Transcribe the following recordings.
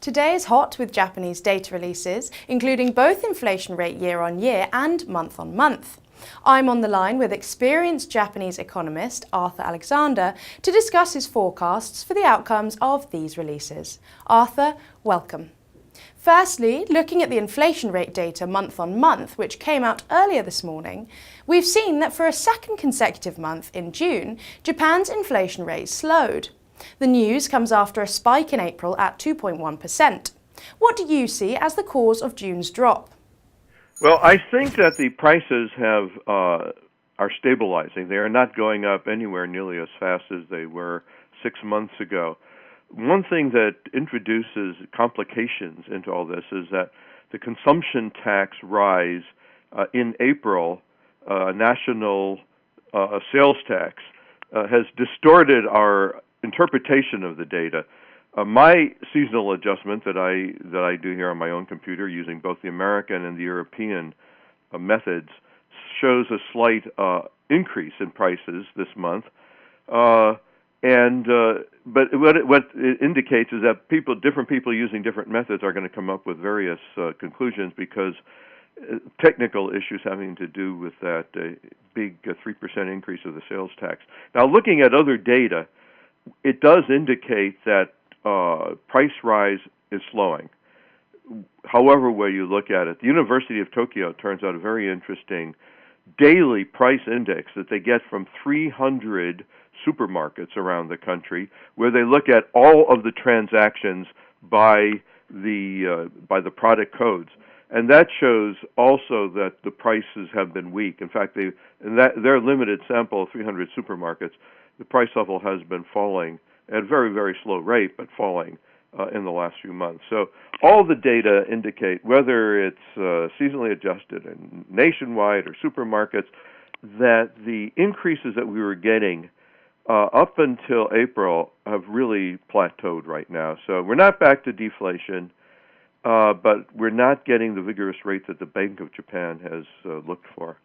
Today is hot with Japanese data releases, including both inflation rate year-on-year and month-on-month. I'm on the line with experienced Japanese economist Arthur Alexander to discuss his forecasts for the outcomes of these releases. Arthur, welcome. Firstly, looking at the inflation rate data month-on-month, which came out earlier this morning, we've seen that for a second consecutive month in June, Japan's inflation rate slowed. The news comes after a spike in April at 2.1%. What do you see as the cause of June's drop? Well, I think that the prices are stabilizing. They are not going up anywhere nearly as fast as they were 6 months ago. One thing that introduces complications into all this is that the consumption tax rise in April, national sales tax, has distorted our interpretation of the data. My seasonal adjustment that I do here on my own computer using both the American and the European methods shows a slight increase in prices this month. But what it indicates is that different people using different methods are going to come up with various conclusions because technical issues having to do with that big 3% increase of the sales tax. Now, looking at other data, it does indicate that price rise is slowing. However way you look at it, the University of Tokyo turns out a very interesting daily price index that they get from 300 supermarkets around the country, where they look at all of the transactions by the product codes, and that shows also that the prices have been weak. In fact, in their limited sample of 300 supermarkets, the price level has been falling at a very, very slow rate, but falling in the last few months. So all the data indicate, whether it's seasonally adjusted and nationwide or supermarkets, that the increases that we were getting up until April have really plateaued right now. So we're not back to deflation, but we're not getting the vigorous rate that the Bank of Japan has looked for.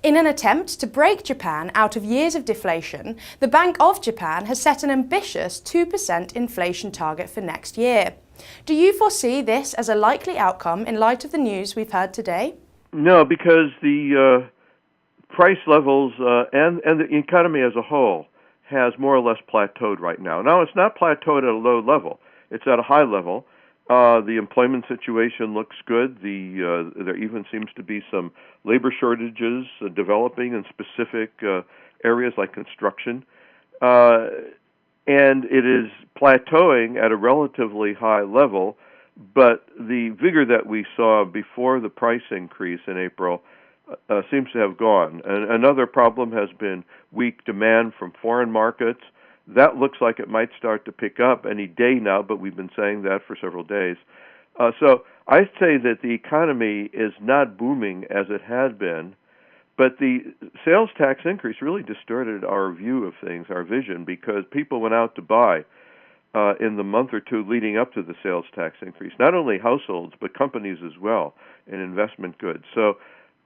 In an attempt to break Japan out of years of deflation, the Bank of Japan has set an ambitious 2% inflation target for next year. Do you foresee this as a likely outcome in light of the news we've heard today? No, because the price levels and the economy as a whole has more or less plateaued right now. Now, it's not plateaued at a low level. It's at a high level. The employment situation looks good. There even seems to be some labor shortages developing in specific areas like construction. And it is plateauing at a relatively high level, but the vigor that we saw before the price increase in April seems to have gone. And another problem has been weak demand from foreign markets. That looks like it might start to pick up any day now, but we've been saying that for several days. So I'd say that the economy is not booming as it had been, but the sales tax increase really distorted our view of things, our vision, because people went out to buy in the month or two leading up to the sales tax increase, not only households, but companies as well, and investment goods. So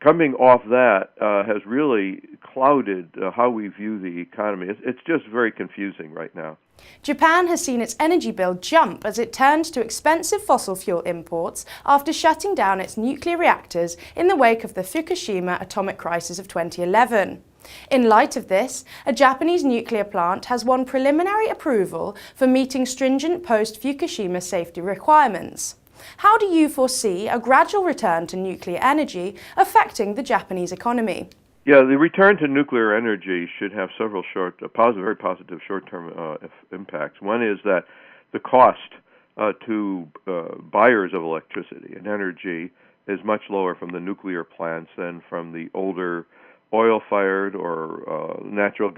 coming off that has really clouded how we view the economy. It's just very confusing right now. Japan has seen its energy bill jump as it turned to expensive fossil fuel imports after shutting down its nuclear reactors in the wake of the Fukushima atomic crisis of 2011. In light of this, a Japanese nuclear plant has won preliminary approval for meeting stringent post-Fukushima safety requirements. How do you foresee a gradual return to nuclear energy affecting the Japanese economy? Yeah, the return to nuclear energy should have several very positive short-term impacts. One is that the cost to buyers of electricity and energy is much lower from the nuclear plants than from the older oil-fired or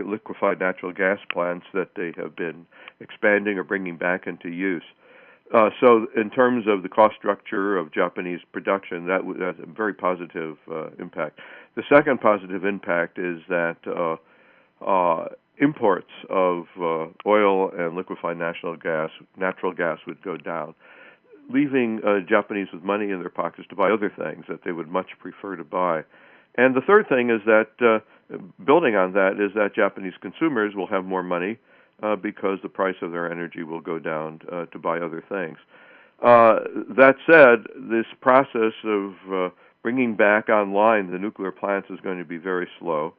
liquefied natural gas plants that they have been expanding or bringing back into use. So in terms of the cost structure of Japanese production, that's a very positive impact. The second positive impact is that imports of oil and liquefied natural gas would go down, leaving Japanese with money in their pockets to buy other things that they would much prefer to buy. And the third thing is that, building on that, is that Japanese consumers will have more money because the price of their energy will go down to buy other things. That said, this process of bringing back online the nuclear plants is going to be very slow.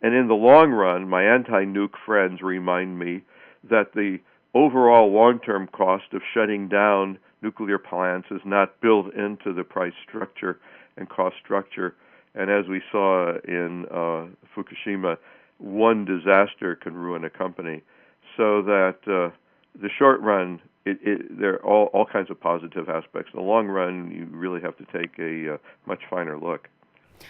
And in the long run, my anti-nuke friends remind me that the overall long-term cost of shutting down nuclear plants is not built into the price structure and cost structure. And as we saw in Fukushima, one disaster can ruin a company. So that the short run, there are all kinds of positive aspects. In the long run, you really have to take a much finer look.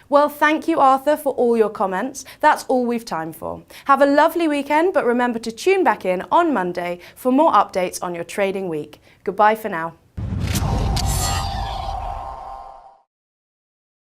Well, thank you, Arthur, for all your comments. That's all we've time for. Have a lovely weekend, but remember to tune back in on Monday for more updates on your trading week. Goodbye for now.